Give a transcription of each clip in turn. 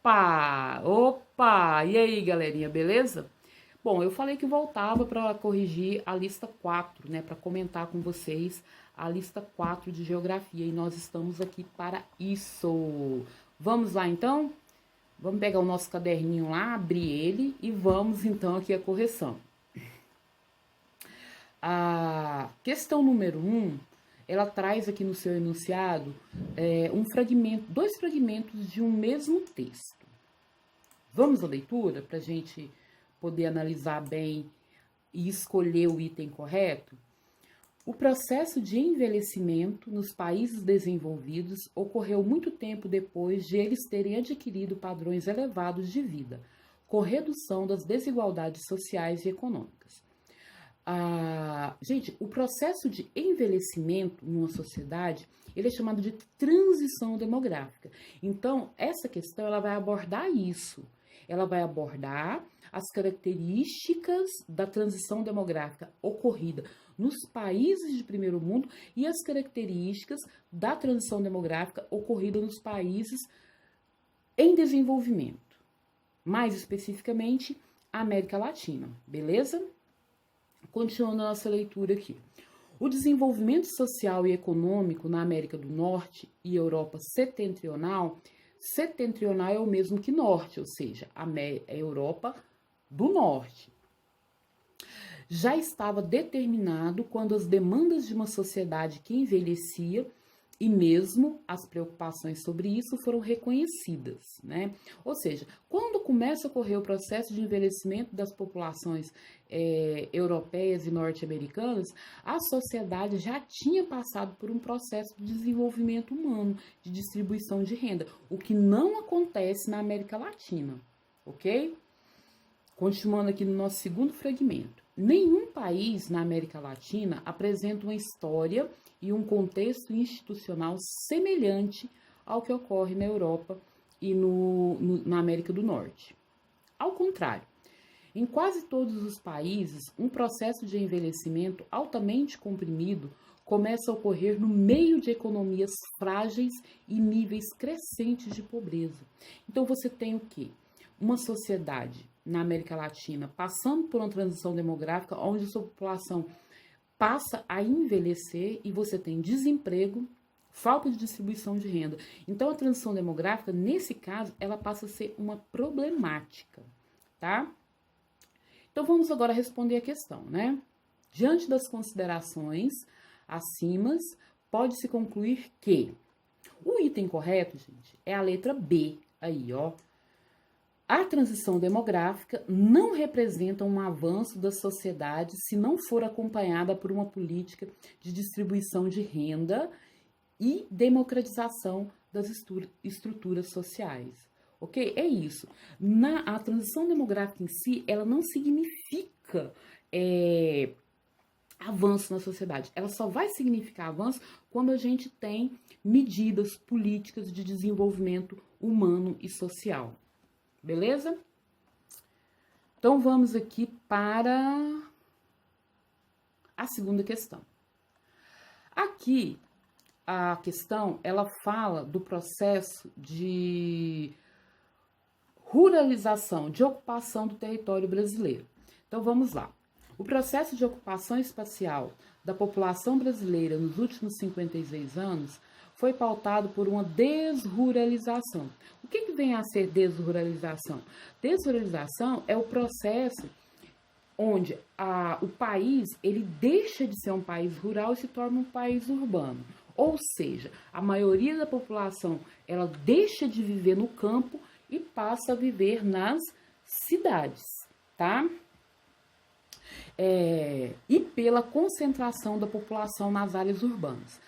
Opa! Opa! E aí, galerinha, beleza? Bom, eu falei que voltava para corrigir a lista 4, né, para comentar com vocês a lista 4 de geografia e nós estamos aqui para isso. Vamos lá então? Vamos pegar o nosso caderninho lá, abrir ele e vamos então aqui a correção. A questão número 1, ela traz aqui no seu enunciado dois fragmentos de um mesmo texto. Vamos à leitura para a gente poder analisar bem e escolher o item correto? O processo de envelhecimento nos países desenvolvidos ocorreu muito tempo depois de eles terem adquirido padrões elevados de vida, com redução das desigualdades sociais e econômicas. Gente, o processo de envelhecimento numa sociedade, ele é chamado de transição demográfica. Então, essa questão, ela vai abordar isso. Ela vai abordar as características da transição demográfica ocorrida nos países de primeiro mundo e as características da transição demográfica ocorrida nos países em desenvolvimento. Mais especificamente, a América Latina, beleza? Continuando a nossa leitura aqui. O desenvolvimento social e econômico na América do Norte e Europa setentrional é o mesmo que norte, ou seja, a Europa do Norte. Já estava determinado quando as demandas de uma sociedade que envelhecia e mesmo as preocupações sobre isso foram reconhecidas, né? Ou seja, quando começa a ocorrer o processo de envelhecimento das populações europeias e norte-americanas, a sociedade já tinha passado por um processo de desenvolvimento humano, de distribuição de renda, o que não acontece na América Latina, ok? Continuando aqui no nosso segundo fragmento. Nenhum país na América Latina apresenta uma história e um contexto institucional semelhante ao que ocorre na Europa e na América do Norte. Ao contrário, em quase todos os países, um processo de envelhecimento altamente comprimido começa a ocorrer no meio de economias frágeis e níveis crescentes de pobreza. Então você tem o quê? Uma sociedade na América Latina passando por uma transição demográfica onde a sua população passa a envelhecer e você tem desemprego, falta de distribuição de renda. Então, a transição demográfica, nesse caso, ela passa a ser uma problemática, tá? Então, vamos agora responder a questão, né? Diante das considerações acima, pode-se concluir que o item correto, gente, é a letra B, aí, ó. A transição demográfica não representa um avanço da sociedade se não for acompanhada por uma política de distribuição de renda e democratização das estruturas sociais. Ok? É isso. A transição demográfica em si, ela não significa avanço na sociedade. Ela só vai significar avanço quando a gente tem medidas políticas de desenvolvimento humano e social. Beleza? Então, vamos aqui para a segunda questão. Aqui, a questão, ela fala do processo de ruralização, de ocupação do território brasileiro. Então, vamos lá. O processo de ocupação espacial da população brasileira nos últimos 56 anos foi pautado por uma desruralização. O que vem a ser desruralização? Desruralização é o processo onde o país ele deixa de ser um país rural e se torna um país urbano. Ou seja, a maioria da população ela deixa de viver no campo e passa a viver nas cidades, tá? E pela concentração da população nas áreas urbanas.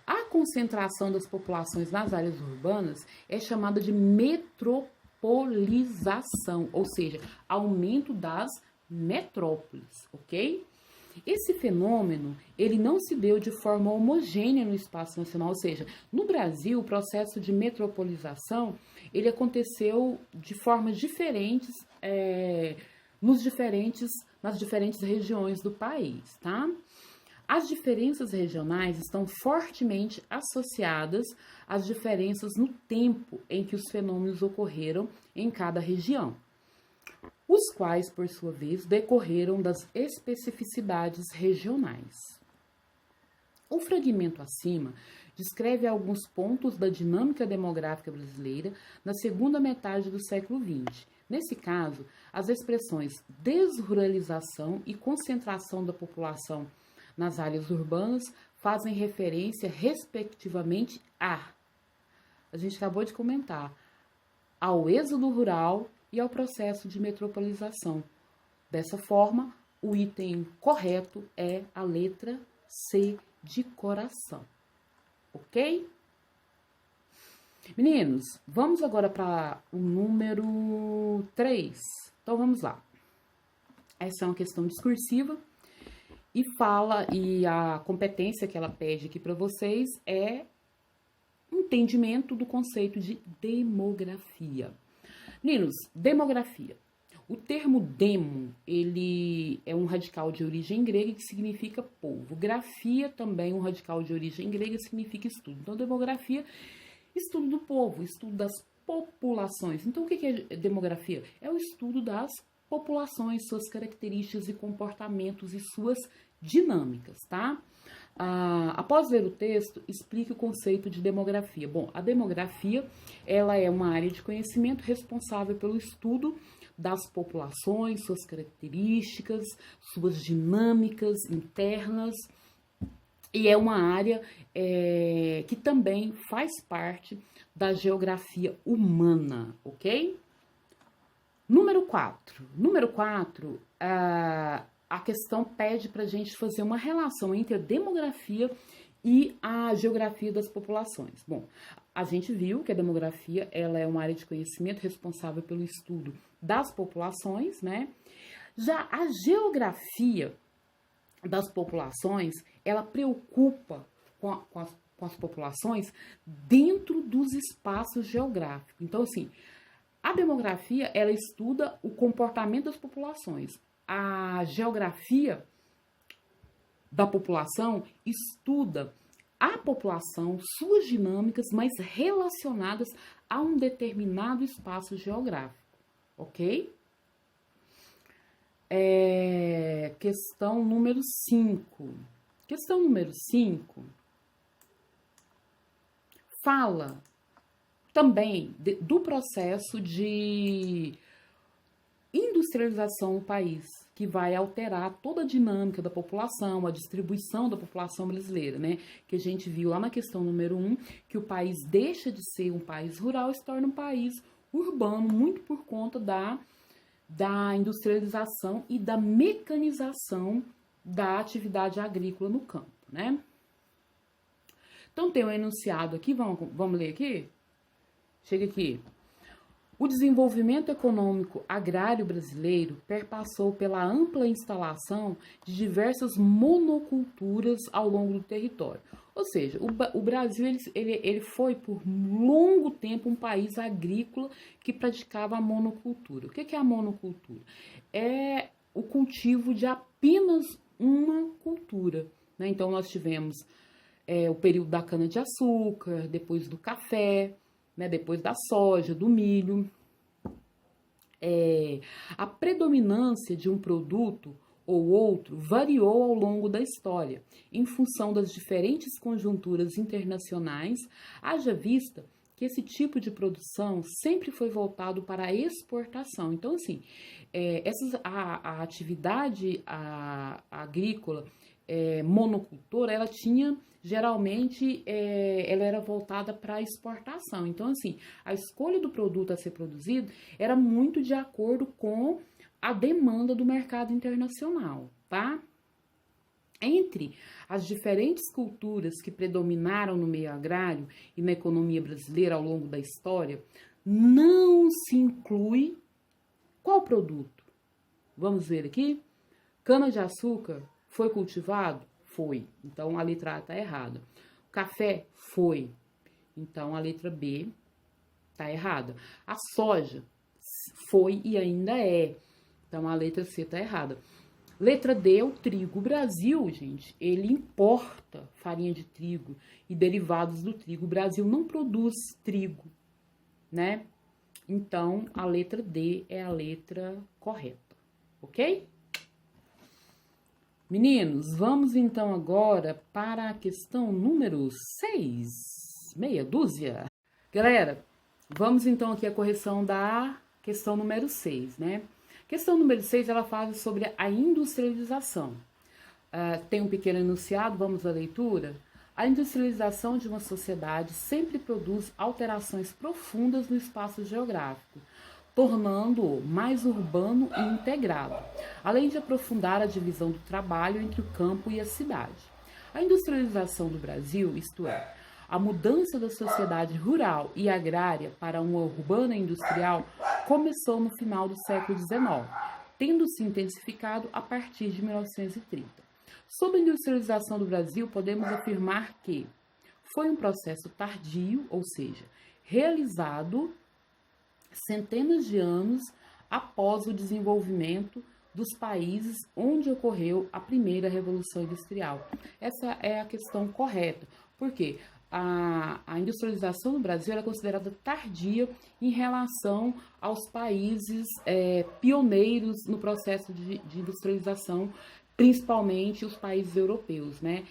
A concentração das populações nas áreas urbanas é chamada de metropolização, ou seja, aumento das metrópoles, ok? Esse fenômeno, ele não se deu de forma homogênea no espaço nacional, ou seja, no Brasil, o processo de metropolização, ele aconteceu de formas diferentes, nas diferentes regiões do país, tá? As diferenças regionais estão fortemente associadas às diferenças no tempo em que os fenômenos ocorreram em cada região, os quais, por sua vez, decorreram das especificidades regionais. O fragmento acima descreve alguns pontos da dinâmica demográfica brasileira na segunda metade do século XX. Nesse caso, as expressões desruralização e concentração da população nas áreas urbanas fazem referência, respectivamente, a gente acabou de comentar, ao êxodo rural e ao processo de metropolização. Dessa forma, o item correto é a letra C de coração, ok? Meninos, vamos agora para o número 3. Então, vamos lá. Essa é uma questão discursiva e a competência que ela pede aqui para vocês é entendimento do conceito de demografia. Meninos, demografia. O termo demo, ele é um radical de origem grega que significa povo. Grafia também, um radical de origem grega, significa estudo. Então, demografia, estudo do povo, estudo das populações. Então, o que é demografia? É o estudo das populações, suas características e comportamentos e suas dinâmicas, tá? Após ler o texto, explique o conceito de demografia. Bom, a demografia, ela é uma área de conhecimento responsável pelo estudo das populações, suas características, suas dinâmicas internas, e é uma área que também faz parte da geografia humana, ok? Número 4. Número 4, a questão pede para a gente fazer uma relação entre a demografia e a geografia das populações. Bom, a gente viu que a demografia ela é uma área de conhecimento responsável pelo estudo das populações, né? Já a geografia das populações, ela preocupa com as populações dentro dos espaços geográficos. Então, assim, a demografia, ela estuda o comportamento das populações. A geografia da população estuda a população, suas dinâmicas, mas relacionadas a um determinado espaço geográfico, ok? Questão número 5. Questão número 5 fala também do processo de industrialização no país, que vai alterar toda a dinâmica da população, a distribuição da população brasileira, né? Que a gente viu lá na questão número 1, que o país deixa de ser um país rural e se torna um país urbano, muito por conta da industrialização e da mecanização da atividade agrícola no campo, né? Então, tem um enunciado aqui, vamos ler aqui? Chega aqui. O desenvolvimento econômico agrário brasileiro perpassou pela ampla instalação de diversas monoculturas ao longo do território. Ou seja, o Brasil ele foi por longo tempo um país agrícola que praticava a monocultura. O que é a monocultura? É o cultivo de apenas uma cultura, né? Então, nós tivemos o período da cana-de-açúcar, depois do café, né, depois da soja, do milho. A predominância de um produto ou outro variou ao longo da história, em função das diferentes conjunturas internacionais, haja vista que esse tipo de produção sempre foi voltado para a exportação. Então, assim, a atividade agrícola monocultora, ela tinha, geralmente, ela era voltada para a exportação. Então, assim, a escolha do produto a ser produzido era muito de acordo com a demanda do mercado internacional, tá? Entre as diferentes culturas que predominaram no meio agrário e na economia brasileira ao longo da história, não se inclui qual produto? Vamos ver aqui. Cana-de-açúcar foi cultivado? Foi. Então, a letra A está errada. Café? Foi. Então, a letra B está errada. A soja? Foi e ainda é. Então, a letra C está errada. Letra D é o trigo. O Brasil, gente, ele importa farinha de trigo e derivados do trigo. O Brasil não produz trigo, né? Então, a letra D é a letra correta, ok? Meninos, vamos então agora para a questão número 6, meia dúzia. Galera, vamos então aqui a correção da questão número 6, né? Questão número 6, ela fala sobre a industrialização. Tem um pequeno enunciado, vamos à leitura? A industrialização de uma sociedade sempre produz alterações profundas no espaço geográfico, tornando-o mais urbano e integrado, além de aprofundar a divisão do trabalho entre o campo e a cidade. A industrialização do Brasil, isto é, a mudança da sociedade rural e agrária para uma urbana e industrial, começou no final do século XIX, tendo se intensificado a partir de 1930. Sobre a industrialização do Brasil, podemos afirmar que foi um processo tardio, ou seja, realizado centenas de anos após o desenvolvimento dos países onde ocorreu a primeira Revolução Industrial. Essa é a questão correta, porque a industrialização no Brasil é considerada tardia em relação aos países pioneiros no processo de industrialização, principalmente os países europeus, né?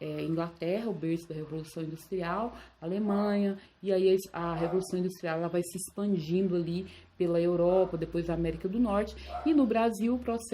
Inglaterra, o berço da Revolução Industrial, Alemanha, e aí a Revolução Industrial ela vai se expandindo ali pela Europa, depois a América do Norte, e no Brasil o processo